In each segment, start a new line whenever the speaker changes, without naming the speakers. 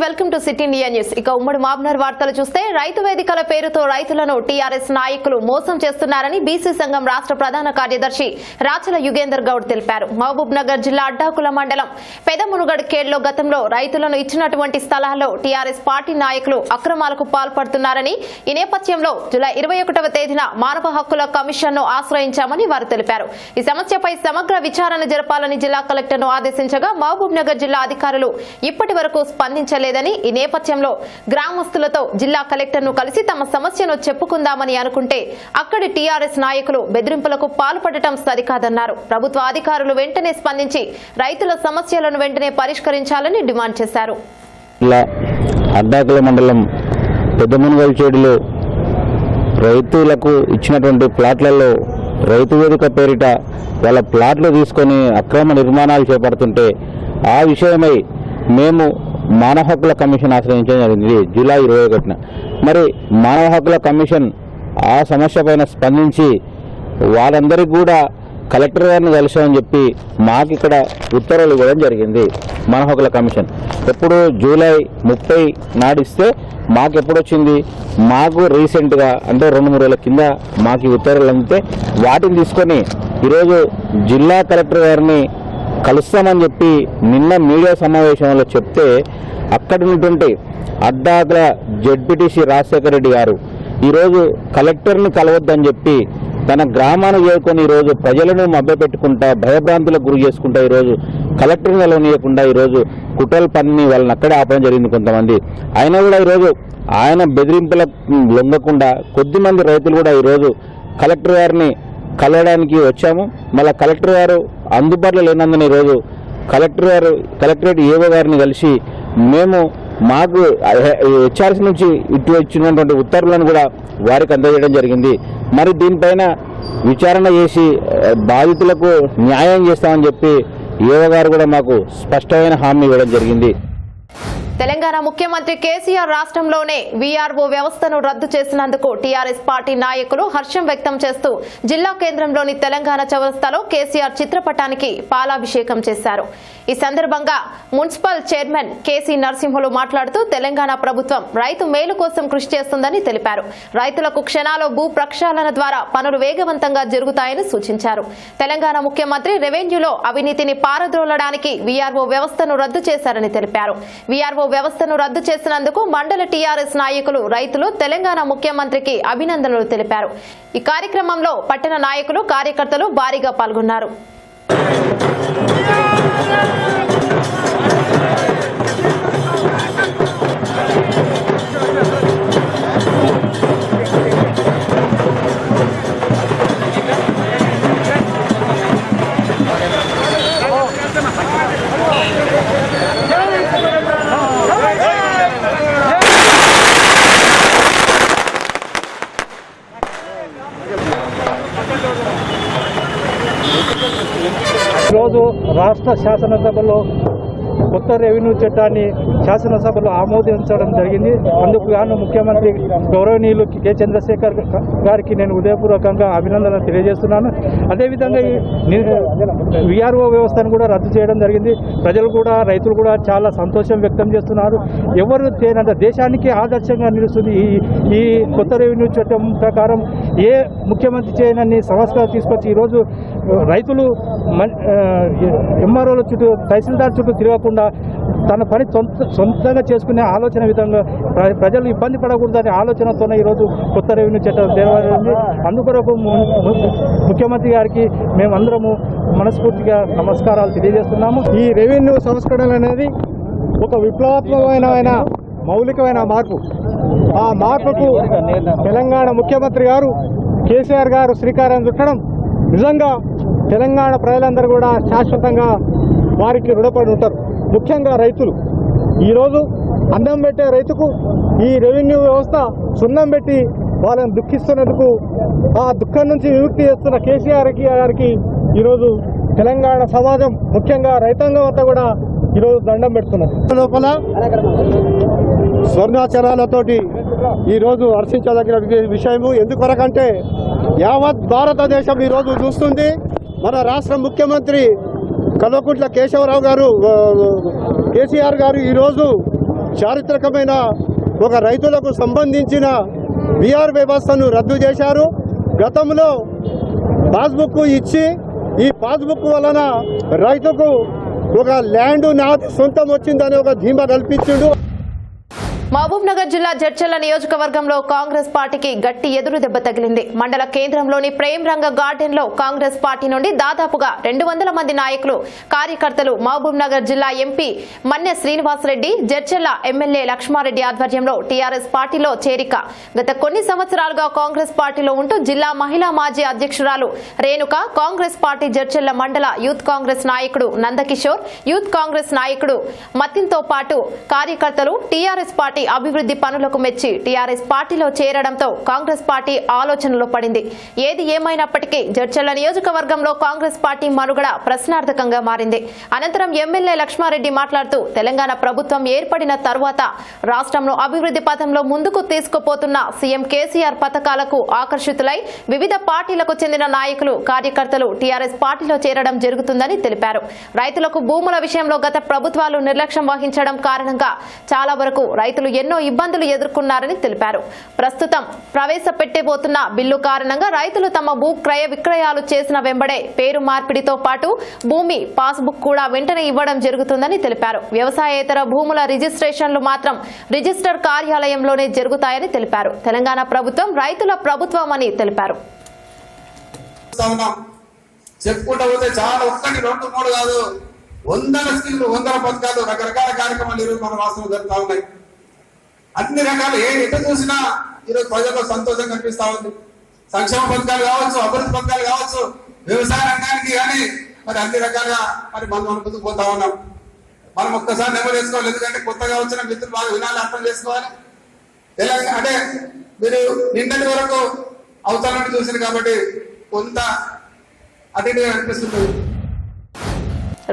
Welcome to city India news. ఇక ఉమ్మడి మాబ్నర్ వార్తలు చూస్తే రైతు వేదికల పేరుతో రైతులను టీఆర్ఎస్ నాయకులు మోసం చేస్తున్నారని బీసీ సంఘం రాష్ట్ర ప్రధాన కార్యదర్శి రాచల యుగేందర్ గౌడ్ తెలిపారు. మహబూబ్ నగర్ జిల్లా అడ్డాకుల మండలం పెదమునుగడ్ కేడ్లో గతంలో రైతులను ఇచ్చినటువంటి స్థలాల్లో టీఆర్ఎస్ పార్టీ నాయకులు అక్రమాలకు పాల్పడుతున్నారని, ఈ నేపథ్యంలో జూలై 21వ తేదీన మానవ హక్కుల కమిషన్ ను ఆశ్రయించామని వారు తెలిపారు. ఈ సమస్యపై సమగ్ర విచారణ జరపాలని జిల్లా కలెక్టర్ ను ఆదేశించగా మహబూబ్ నగర్ జిల్లా అధికారులు ఇప్పటి వరకు స్పందించలేదని, ఈ నేపథ్యంలో గ్రామస్తులతో జిల్లా కలెక్టర్ ను కలిసి తమ సమస్యను చెప్పుకుందామని అనుకుంటే అక్కడి టీఆర్ఎస్ నాయకులు బెదిరింపులకు పాల్పడటం సరికాదన్నారు. ప్రభుత్వ అధికారులు వెంటనే స్పందించి రైతుల సమస్యలను వెంటనే పరిష్కరించాలని డిమాండ్ చేశారు.
అడ్డాకుల మండలం పెద్దమునుగల్చేడులో రైతులకు ఇచ్చినటువంటి ప్లాట్లలో రైతు వేదిక పేరిట వాళ్ళ ప్లాట్లు తీసుకొని అక్రమ నిర్మాణాలు చేపడుతుంటే ఆ విషయమై మేము మానవ హక్కుల కమిషన్ ఆశ్రయించడం జరిగింది జూలై 21న. మరి మానవ హక్కుల కమిషన్ ఆ సమస్య పైన స్పందించి వాళ్ళందరికీ కూడా కలెక్టర్ గారిని కలిసామని చెప్పి మాకు ఇక్కడ ఉత్తర్వులు ఇవ్వడం జరిగింది. మానవ హక్కుల కమిషన్ ఎప్పుడు జూలై 30 నాడిస్తే మాకు ఎప్పుడొచ్చింది, మాకు రీసెంట్గా అంటే 2-3 రోజుల కింద మాకు ఉత్తర్వులు అందితే వాటిని తీసుకొని ఈరోజు జిల్లా కలెక్టర్ గారిని కలుస్తామని చెప్పి నిన్న మీడియా సమావేశంలో చెప్తే అక్కడి నుండి అడ్డాకుల జెడ్పీటీసీ రాజశేఖర రెడ్డి గారు ఈరోజు కలెక్టర్ని కలవద్దని చెప్పి తన గ్రామాన్ని చేరుకొని ఈరోజు ప్రజలను మభ్యపెట్టుకుంటా భయభ్రాంతులకు గురి చేసుకుంటా ఈరోజు కలెక్టర్ని కలవనీయకుండా ఈరోజు కుట్రలు పన్ని వాళ్ళని అక్కడే ఆపడం జరిగింది కొంతమంది. అయినా కూడా ఈరోజు ఆయన బెదిరింపులకు లొంగకుండా కొద్దిమంది రైతులు కూడా ఈరోజు కలెక్టర్ గారిని కలవడానికి వచ్చాము. మళ్ళీ కలెక్టర్ గారు అందుబాటులో లేనందున ఈరోజు కలెక్టరేట్ ఏవో గారిని కలిసి మేము మాకు హెచ్ఆర్సీ నుంచి ఇటు ఇచ్చినటువంటి ఉత్తర్వులను కూడా వారికి అందజేయడం జరిగింది. మరి దీనిపైన విచారణ చేసి బాధితులకు న్యాయం చేస్తామని చెప్పి ఏవో గారు కూడా మాకు స్పష్టమైన హామీ ఇవ్వడం జరిగింది.
తెలంగాణ ముఖ్యమంత్రి కేసీఆర్ రాష్ట్రంలోనే వీఆర్ఓ వ్యవస్థను రద్దు చేసినందుకు టీఆర్ఎస్ పార్టీ నాయకులు హర్షం వ్యక్తం చేస్తూ జిల్లా కేంద్రంలోని తెలంగాణ చౌరస్తాలో కేసీఆర్ చిత్రపటానికి పాలాభిషేకం చేశారు. ఈ సందర్భంగా మున్సిపల్ చైర్మన్ కేసీ నరసింహులు మాట్లాడుతూ తెలంగాణ ప్రభుత్వం రైతు మేలు కోసం కృషి చేస్తుందని తెలిపారు. రైతులకు క్షణాలో భూ ప్రక్షాళన ద్వారా పనులు వేగవంతంగా జరుగుతాయని సూచించారు. తెలంగాణ ముఖ్యమంత్రి రెవెన్యూలో అవినీతిని పారద్రోలడానికి వీఆర్ఓ వ్యవస్థను రద్దు చేశారని తెలిపారు. వీఆర్ఓ వ్యవస్థను రద్దు చేసినందుకు మండల టీఆర్ఎస్ నాయకులు, రైతులు తెలంగాణ ముఖ్యమంత్రికి అభినందనలు తెలిపారు. ఈ కార్యక్రమంలో పట్టణ నాయకులు, కార్యకర్తలు భారీగా పాల్గొన్నారు.
ఈరోజు రాష్ట్ర శాసనసభలో కొత్త రెవెన్యూ చట్టాన్ని శాసనసభలో ఆమోదించడం జరిగింది. అందుకు గాను ముఖ్యమంత్రి గౌరవనీయులు కె చంద్రశేఖర్ గారికి నేను హృదయపూర్వకంగా అభినందనలు తెలియజేస్తున్నాను. అదేవిధంగా ఈ వీఆర్ఓ వ్యవస్థను కూడా రద్దు చేయడం జరిగింది. ప్రజలు కూడా, రైతులు కూడా చాలా సంతోషం వ్యక్తం చేస్తున్నారు. ఎవరు చేయనంత దేశానికి ఆదర్శంగా నిలుస్తుంది ఈ కొత్త రెవెన్యూ చట్టం ప్రకారం. ఏ ముఖ్యమంత్రి చేయనన్ని సంస్కరణ తీసుకొచ్చి ఈరోజు రైతులు ఎంఆర్ఓల చుట్టూ, తహసీల్దార్ చుట్టూ తిరగకుండా తన పని సొంతంగా చేసుకునే ఆలోచన విధంగా ప్రజలు ఇబ్బంది పడకూడదనే ఆలోచనతోనే ఈరోజు కొత్త రెవెన్యూ చట్టం తేవడింది. అందుకొరకు ముఖ్యమంత్రి గారికి మేమందరము మనస్ఫూర్తిగా నమస్కారాలు తెలియజేస్తున్నాము.
ఈ రెవెన్యూ సంస్కరణ అనేది ఒక విప్లవాత్మకమైన మౌలికమైన మార్పు. ఆ మార్పుకు తెలంగాణ ముఖ్యమంత్రి గారు కేసీఆర్ గారు శ్రీకారం చుట్టడం నిజంగా తెలంగాణ ప్రజలందరూ కూడా శాశ్వతంగా వారికి రుణపడి ఉంటారు. ముఖ్యంగా రైతులు ఈరోజు అన్నం పెట్టే రైతుకు ఈ రెవెన్యూ వ్యవస్థ సున్నం పెట్టి వాళ్ళని దుఃఖిస్తున్నందుకు, ఆ దుఃఖం నుంచి విముక్తి చేస్తున్న కేసీఆర్ గారికి ఈరోజు తెలంగాణ సమాజం, ముఖ్యంగా రైతాంగం అంతా కూడా ఈరోజు దండం పెడుతున్నారు. లోపల స్వర్ణాచరాలతోటి ఈరోజు హర్షించదగిన విషయము. ఎందుకొరకంటే యావత్ భారతదేశం ఈరోజు చూస్తుంది. మన రాష్ట్ర ముఖ్యమంత్రి కల్వకుంట్ల కేశవరావు గారు, కేసీఆర్ గారు ఈరోజు చారిత్రకమైన ఒక రైతులకు సంబంధించిన బీఆర్ వ్యవస్థను రద్దు చేశారు. గతంలో పాస్బుక్ ఇచ్చి ఈ పాస్బుక్ వలన రైతుకు ఒక ల్యాండ్ నాది సొంతం వచ్చిందని ఒక ధీమా కల్పించిండు.
మహబూబ్ నగర్ జిల్లా జడ్చర్ల నియోజకవర్గంలో కాంగ్రెస్ పార్టీకి గట్టి ఎదురు దెబ్బ తగిలింది. మండల కేంద్రంలోని ప్రేమ్ రంగ గార్డెన్ లో కాంగ్రెస్ పార్టీ నుండి దాదాపుగా 200 మంది నాయకులు కార్యకర్తలు మహబూబ్ నగర్ జిల్లా ఎంపీ మన్నె శ్రీనివాసరెడ్డి, జడ్చర్ల ఎమ్మెల్యే లక్ష్మారెడ్డి ఆధ్వర్యంలో టీఆర్ఎస్ పార్టీలో చేరిక. గత కొన్ని సంవత్సరాలుగా కాంగ్రెస్ పార్టీలో ఉంటూ జిల్లా మహిళా మాజీ అధ్యక్షురాలు రేణుక, కాంగ్రెస్ పార్టీ జడ్చర్ల మండల యూత్ కాంగ్రెస్ నాయకుడు నందకిషోర్, యూత్ కాంగ్రెస్ నాయకుడు మతిన్తో పాటు కార్యకర్తలు టీఆర్ఎస్ పార్టీ అభివృద్ధి పనులకు మెచ్చి టీఆర్ఎస్ పార్టీలో చేరడంతో కాంగ్రెస్ పార్టీ ఆలోచనలో పడింది. ఏది ఏమైనప్పటికీ జడ్చర్ల నియోజకవర్గంలో కాంగ్రెస్ పార్టీ మనుగడ ప్రశ్నార్థకంగా మారింది. అనంతరం ఎమ్మెల్యే లక్ష్మారెడ్డి మాట్లాడుతూ తెలంగాణ ప్రభుత్వం ఏర్పడిన తర్వాత రాష్ట్రంలో అభివృద్ధి పథంలో ముందుకు తీసుకుపోతున్న సీఎం కేసీఆర్ పథకాలకు ఆకర్షితులై వివిధ పార్టీలకు చెందిన నాయకులు, కార్యకర్తలు టీఆర్ఎస్ పార్టీలో చేరడం జరుగుతుందని తెలిపారు. రైతులకు భూముల విషయంలో గత ప్రభుత్వాలు నిర్లక్ష్యం వహించడం కారణంగా చాలా వరకు రైతులు ఎన్నో ఇబ్బందులు ఎదుర్కొన్నారని తెలిపారు. ప్రస్తుతం ప్రవేశపెట్టబోతున్న బిల్లు కారణంగా రైతులు తమ భూ క్రయ విక్రయాలు చేసిన వెంబడే పేరు మార్పిడితో పాటు భూమి పాస్బుక్ కూడా వెంటనే ఇవ్వడం జరుగుతుందని తెలిపారు. వ్యవసాయేతర భూముల రిజిస్ట్రేషన్లు మాత్రం రిజిస్టర్ కార్యాలయంలోనే జరుగుతాయని తెలిపారు. తెలంగాణ ప్రభుత్వం రైతుల ప్రభుత్వం అని తెలిపారు.
చెప్పుకుంటూ పోతే చాలా 1, 2, 3 కాదు, 100 స్కీమ్లు, 100 పథకాలు, రకరకాల కార్యక్రమాలు ఈరోజు మన రాష్ట్రంలో జరుగుతూ ఉన్నాయి. అన్ని రకాలు ఎటు చూసినా ఈరోజు ప్రజల్లో సంతోషం కనిపిస్తా ఉంది. సంక్షేమ పథకాలు కావచ్చు, అభివృద్ధి పథకాలు కావచ్చు, వ్యవసాయ రంగానికి కానీ మరి అన్ని రకాలుగా మరి మనం ముందుకు పోతా ఉన్నాం. మనం ఒక్కసారి నెంబర్ వేసుకోవాలి, ఎందుకంటే కొత్తగా వచ్చిన మిత్రులు బాగా వినాలి, అర్థం చేసుకోవాలి. తెలంగాణ అంటే మీరు నిన్నటి వరకు అవసరాన్ని చూసింది కాబట్టి కొంత అటు ఇటుగా అనిపిస్తుంది.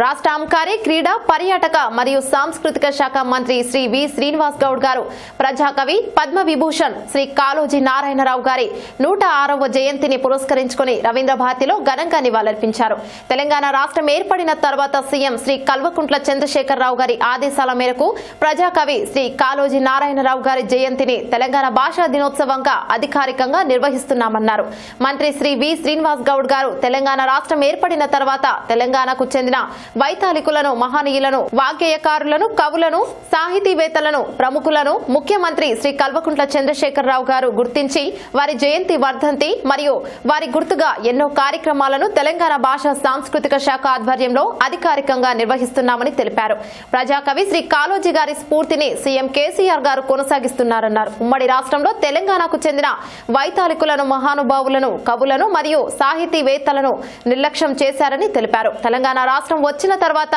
రాష్ట్ర అబ్కారీ, క్రీడా, పర్యాటక మరియు సాంస్కృతిక శాఖ మంత్రి శ్రీ వి శ్రీనివాస్ గౌడ్ గారు ప్రజాకవి, పద్మ విభూషణ్ శ్రీ కాళోజీ నారాయణరావు గారి 106వ జయంతిని పురస్కరించుకుని రవీంద్ర భారతిలో ఘనంగా నివాళులర్పించారు. తెలంగాణ రాష్ట్రం ఏర్పడిన తర్వాత సీఎం శ్రీ కల్వకుంట్ల చంద్రశేఖరరావు గారి ఆదేశాల మేరకు ప్రజాకవి శ్రీ కాళోజీ నారాయణరావు గారి జయంతిని తెలంగాణ భాషా దినోత్సవంగా అధికారికంగా నిర్వహిస్తున్నామన్నారు. మంత్రి శ్రీ వి శ్రీనివాస్ గౌడ్ గారు తెలంగాణ రాష్ట్రం ఏర్పడిన తర్వాత తెలంగాణకు చెందిన వైతాళికులను, మహనీయులను, వాగ్గేయకారులను, కవులను, సాహితీవేత్తలను, ప్రముఖులను ముఖ్యమంత్రి శ్రీ కల్వకుంట్ల చంద్రశేఖరరావు గారు గుర్తించి వారి జయంతి వర్ధంతి మరియు వారి గుర్తుగా ఎన్నో కార్యక్రమాలను తెలంగాణ భాషా సాంస్కృతిక శాఖ ఆధ్వర్యంలో అధికారికంగా నిర్వహిస్తున్నామని తెలిపారు. ప్రజాకవి శ్రీ కాళోజీ గారి స్ఫూర్తిని సీఎం కేసీఆర్ గారు కొనసాగిస్తున్నారన్నారు. ఉమ్మడి రాష్ట్రంలో తెలంగాణకు చెందిన వైతాళికులను, మహానుభావులను, కవులను మరియు సాహితీవేత్తలను నిర్లక్ష్యం చేశారని తెలిపారు. తెలంగాణ రాష్ట్రం వచ్చిన తర్వాత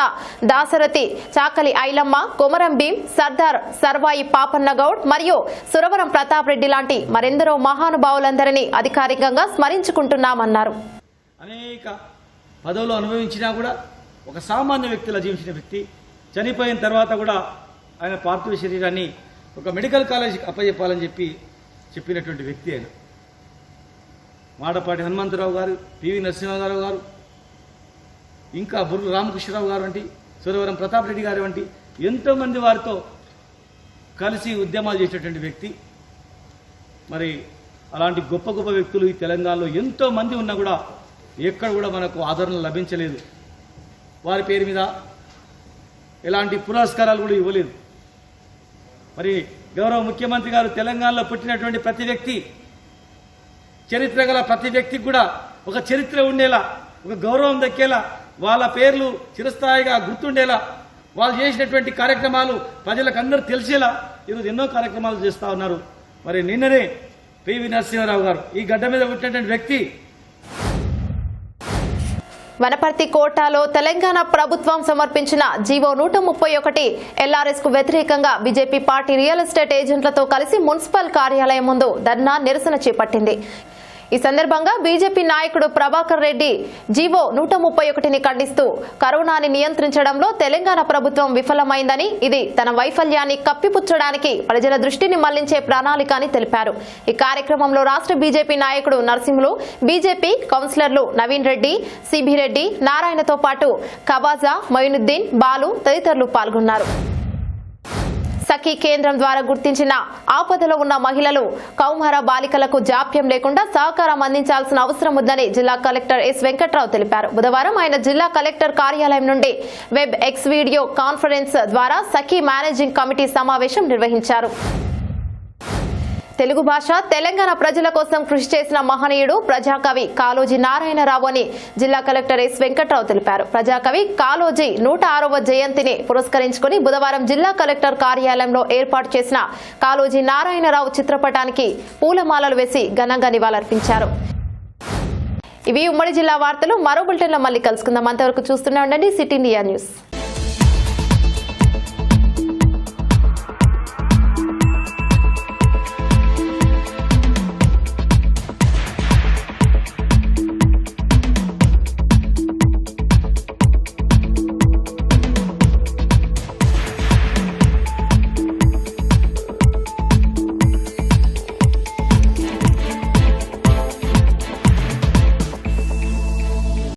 దాశరథి, చాకలి ఐలమ్మ, కొమరం భీం, సర్దార్ సర్వాయి పాపన్న గౌడ్ మరియు సురవరం ప్రతాప్ రెడ్డి లాంటి మరెందరో మహానుభావులందరినీ అధికారికంగా స్మరించుకుంటున్నామన్నారు.
అనేక పదవులు అనుభవించినా కూడా ఒక సామాన్య వ్యక్తిలా జీవించిన వ్యక్తి చనిపోయిన తర్వాత కూడా ఆయన పార్థివ శరీరాన్ని ఒక మెడికల్ కాలేజీకి అప్పచెప్పాలని చెప్పినటువంటి వ్యక్తి ఆయన. మాడపాటి హనుమంతరావు గారు, పివి నరసింహారావు గారు, ఇంకా బుర్రు రామకృష్ణరావు గారు వంటి, సురవరం ప్రతాప్ రెడ్డి గారు వంటి ఎంతోమంది వారితో కలిసి ఉద్యమాలు చేసేటువంటి వ్యక్తి. మరి అలాంటి గొప్ప గొప్ప వ్యక్తులు ఈ తెలంగాణలో ఎంతోమంది ఉన్నా కూడా ఎక్కడ కూడా మనకు ఆదరణ లభించలేదు. వారి పేరు మీద ఎలాంటి పురస్కారాలు కూడా ఇవ్వలేదు. మరి గౌరవ ముఖ్యమంత్రి గారు తెలంగాణలో పుట్టినటువంటి ప్రతి వ్యక్తి, చరిత్ర గల ప్రతి వ్యక్తికి కూడా ఒక చరిత్ర ఉండేలా, ఒక గౌరవం దక్కేలా, వాళ్ళ పేర్లు చిరస్థాయిగా గుర్తుండేలా, వాళ్ళు చేసినటువంటి కార్యక్రమాలు ప్రజలకు అందరూ తెలిసేలా ఈరోజు ఎన్నో కార్యక్రమాలు చేస్తూ ఉన్నారు. మరి నిన్ననే పివి నరసింహారావు గారు ఈ గడ్డ మీద పుట్టినటువంటి వ్యక్తి.
వనపర్తి కోటాలో తెలంగాణ ప్రభుత్వం సమర్పించిన జీవో 131 ఎల్ఆర్ఎస్ కు వ్యతిరేకంగా బీజేపీ పార్టీ రియల్ ఎస్టేట్ ఏజెంట్లతో కలిసి మున్సిపల్ కార్యాలయం ముందు ధర్నా నిరసన చేపట్టింది. ఈ సందర్భంగా బీజేపీ నాయకుడు ప్రభాకర్ రెడ్డి జీవో 131ని ఖండిస్తూ కరోనాని నియంత్రించడంలో తెలంగాణ ప్రభుత్వం విఫలమైందని, ఇది తన వైఫల్యాన్ని కప్పిపుచ్చడానికి ప్రజల దృష్టిని మళ్లించే ప్రణాళిక అని తెలిపారు. ఈ కార్యక్రమంలో రాష్ట్ర బీజేపీ నాయకుడు నరసింహులు, బీజేపీ కౌన్సిలర్లు నవీన్ రెడ్డి, సిబి రెడ్డి, నారాయణతో పాటు కబాజా, మొయినుద్దీన్, బాలు తదితరులు పాల్గొన్నారు. సఖీ కేంద్రం ద్వారా గుర్తించిన ఆపదలో ఉన్న మహిళలు కౌమార బాలికలకు జాప్యం లేకుండా సహకారం అందించాల్సిన అవసరం ఉందని జిల్లా కలెక్టర్ ఎస్ వెంకట్రావు తెలిపారు. బుధవారం ఆయన జిల్లా కలెక్టర్ కార్యాలయం నుండి వెబ్ ఎక్స్ వీడియో కాన్ఫరెన్స్ ద్వారా సఖీ మేనేజింగ్ కమిటీ సమావేశం నిర్వహించారు. తెలుగు భాష తెలంగాణ ప్రజల కోసం కృషి చేసిన మహనీయుడు ప్రజాకవి కాళోజీ నారాయణరావు అని జిల్లా కలెక్టర్ ఎస్ వెంకట్రావు తెలిపారు. ప్రజాకవి కాళోజీ 106వ జయంతిని పురస్కరించుకుని బుధవారం జిల్లా కలెక్టర్ కార్యాలయంలో ఏర్పాటు చేసిన కాళోజీ నారాయణరావు చిత్రపటానికి పూలమాలలు వేసి ఘనంగా నివాళులర్పించారు. ఇవి ఉమ్మడి జిల్లా వార్తలు. మరో బులెటిన్లో మళ్ళీ కలుసుకుందాం. అంతవరకు చూస్తూనే ఉండండి సిటీ ఇండియా న్యూస్.